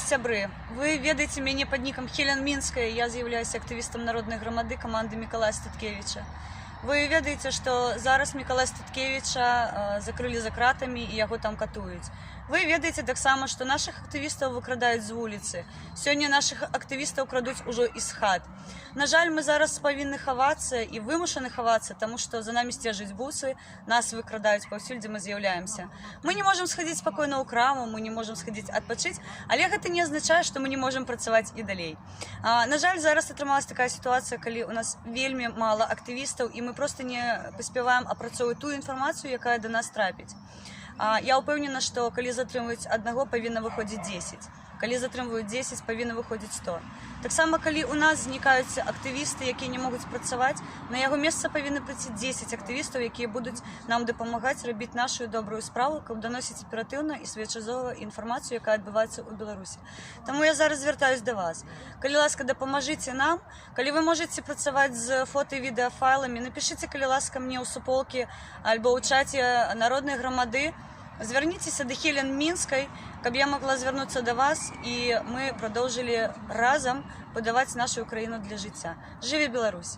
сябры, вы ведаеце мяне пад нікам Хелен Мінская, я з'яўляюся актывістам народнай грамады каманды Мікалая Статкевіча. Вы ведаеце, што зараз Мікалая Статкевіча закрылі за кратамі і яго там катуюць. Вы ведаеце таксама, што нашых актывістаў выкрадаюць з вуліцы. Сёння нашых актывістаў крадуць ужо і з хат. На жаль, мы зараз павінны хавацца і вымушаны хавацца, таму што за намі сцежаць бусы, нас выкрадаюць паўсюль, дзе мы з'яўляемся. Мы не можам схадзіць спакойна ў краму, мы не можам схадзіць адпачыць, але гэта не азначае, што мы не можам працаваць і далей. На жаль, зараз атрымалася такая сітуацыя, калі у нас вельмі мала актывістаў, і мы проста не паспяваем апрацоўваць тую інфармацыю, якая да нас трапіць. Я ўпэўнена, што калі затрымваюць аднаго, павінна выходзіць 10. Калі затрымваюць 10, павінна выходзіць 100. Таксама, калі ў нас знікаюць актывісты, якія не могуць працаваць, на яго месца павінны прыйсці 10 актывістаў, якія будуць нам дапамагаць рабіць нашу добрую справу, каб даносіць аператыўна і своечасова інфармацыю, якая адбываецца ў Беларусі. Таму я зараз звяртаюсь да вас. Калі ласка, дапамажыце нам, калі вы можаце працаваць з фота і відэафайламі, напішыце, калі ласка, мне ў суполкі альбо ў чаце народнай грамады, звярніцеся да Хелен Мінскай, каб я могла звярнуцца да вас і мы продолжили разам будаваць нашу краіну для жыцця. Жыве Беларусь!